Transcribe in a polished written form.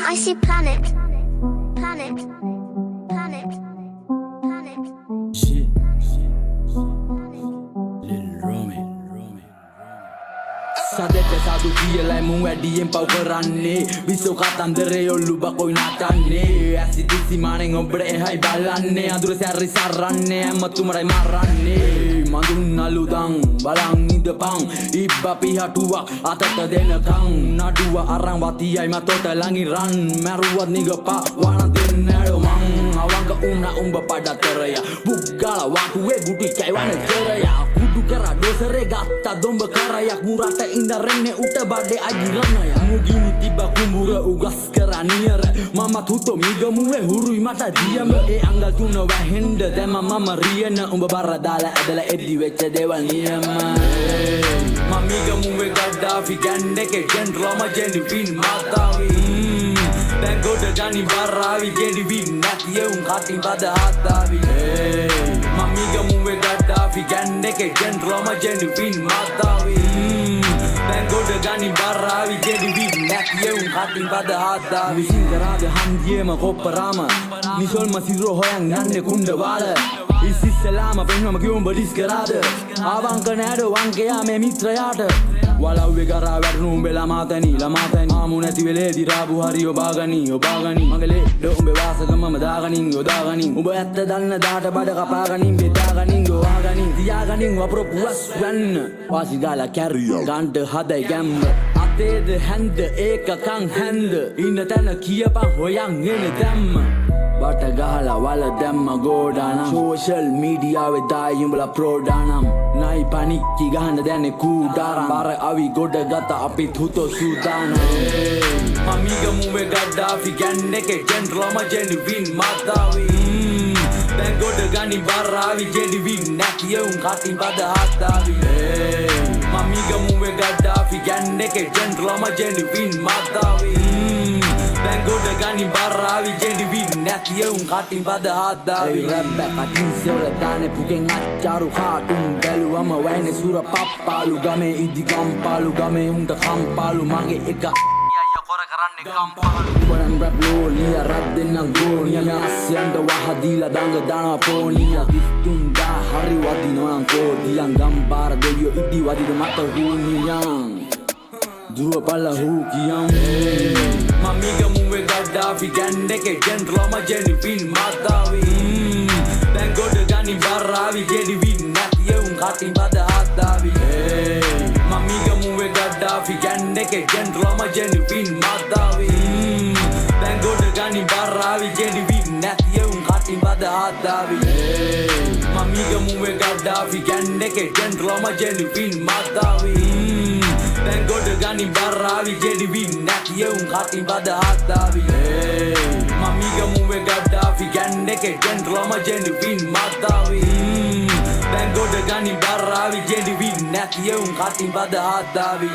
I see panic, panic, panic, panic. Shit. Lil Romy. Sadete sadu කියලා මුන් වැඩියෙන් පව් කරන්නේ විසෝ කතන්දරේ ඔල්ලු බකොයි නටන්නේ ඇසිදිසි මානෙන් ඔබට එහයි බලන්නේ අඳුර සැරි සරන්නේ හැමතුමරයි මරන්නේ මඳුන් නළුදන් බලන් ඉඳපන් ඉබ්බා පිහටුවක් අතට දෙනකන් නඩුව අරන් වතියයි මතොට ළඟින් රන් මැරුවත් නිගපා වණ දෙන්නඩෝ මං අවංක උනා උඹ පඩතරය බුග්ගල වටුවේ ගුටි කැවන කරය කුඩු කරා දොසරේ ගත්තා දොඹ කරයක් මුරට ඉඳරන්නේ උට බඩේ අගිරණය මුගිනි තිබ්බ කුඹුර උගස් කරා නියර මම තුතෝ මිගමුවේ හුරුයි මට දියම ඒ අංගල් තුන වැහෙන්ද දැම මම රියන උඹ බර දාලා ඇදලා එද්දි වෙච්ච දේවල් නියම මම මිගමුවේ ගඩාෆි ගන්ඩේකේ ජෙන්ට්‍රෝම ජෙන්ඩි ෆින් මාතාවි දැන් ගොඩ ගනි බරාවි ජෙන්ඩි ෆින් නැතිය උන් කටින් බද හතාවි මම මිගමුවේ ගඩාෆි ගන්ඩේකේ ජෙන්ට්‍රෝම ජෙන්ඩි ෆින් මාතාවි දැන් ගොඩ ගනි බරාවි ජෙන්ඩි ෆින් නැතිය උන් කටින් බද හතාවි සිංගරාද හන්දියේම කොප්පරාම නිසොල්ම සිරුර හොයන් යන්නේ කුණ්ඩ වාල ඉසිස්සලාම පෙන්වම කිව්වම බඩිස් කරාද ආවංක නෑඩ වංකයා මේ මිත්‍රයාට වලව්වේ කරා වැටුණු උඹේ ළමාතනි ආමු නැති වෙලේදී රාබු හරි ඔබාගනි මගේ ලෙඩ උඹේ වාසකම මම දාගනින් යොදාගනින් උඹ ඇත්ත දන්න දාට බඩ කපාගනින් බෙදාගනින් ගෝවාගනින් තියාගනින් වපරපුවස් වන්න වාසි ගාලා කැරියෝ ගන්ට හදයි ගැම්ම අතේද හැන්ද ඒකකං හැන්ද ඉන්න තැන කියපන් හොයන් එන දැම්ම බට ගහලා වල දැම්ම ගෝඩානම් සෝෂල් මීඩියාවේ දායි උඹලා ප්‍රෝඩානම් නයි පනික්කි ගහන්න දැන්නේ කූඩාරම් බර අවි ගොඩ ගත අපිත් හුතෝ සූදානම් මමිගමුවේ ගඩාෆි ගන්ඩේකේ ජෙන්ට්‍රෝම ජෙන්ඩි ෆින් මාතාවි දැන් ගොඩ ගනි බරාවි ජෙන්ඩි ෆින් නැතිය උන් කටින් බද හතාවි මමිගමුවේ ගඩාෆි ගන්ඩේකේ ජෙන්ට්‍රෝම ජෙන්ඩි ෆින් මාතාවි දැන් ගොඩ ගනි බරාවි ජෙන්ඩි ෆින් නැතිය උන් කටින් බද හතාවි රැබ්බ කටින් සෙවල දානේ පුගෙන් අච්චාරු කාටුන් බැලුවම වයිනේ සුර පප්පාලු ගමේ ඉදි ගම්පාලු ගමේ උන්ට කම්පාලු මගේ එක කොර කරන්නේ කම්පාලු උඹනම් රැප් ලෝනිය රැප් දෙන්නම් ගෝනිය අස්යන්ට වහදීලා දඟ දානවා පෝනිය කිස්තුන්දා හරි වදිනවන් කෝදියන් ගම්පාර දෙවියෝ ඉදි වදින මත හූනියන් දුව පල්ල හූ කියම් මමිගමුවේ ගඩාෆි ගන්ඩේකේ ජෙන්ට්‍රෝම ජෙන්ඩි ෆින් මාතාවි දැන් ගොඩ ගනි බරාවි ජෙන්ඩි ෆින් නැතිය උන් කටින් බද හතාවි මමිගමුවේ ගඩාෆි ගන්ඩේකේ ජෙන්ට්‍රෝම ජෙන්ඩි ෆින් මාතාවි දැන් ගොඩ ගනි බරාවි ජෙන්ඩි ෆින් නැතිය උන් කටින් බද හතාවි මමිගමුවේ ගඩාෆි ගන්ඩේකේ ජෙන්ට්‍රෝම ජෙන්ඩි ෆින් මාතාවි දැන් ගොඩ ගනි බරාවි ජෙන්ඩි ෆින් නැතිය උන් කටින් බද හතාවි මමිගමුවේ ගඩාෆි ගන්ඩේකේ ජෙන්ට්‍රෝම ජෙන්ඩි ෆින් මාතාවි දැන් ගොඩ ගනි බරාවි ජෙන්ඩි ෆින් නැතිය උන් කටින් බද හතාවි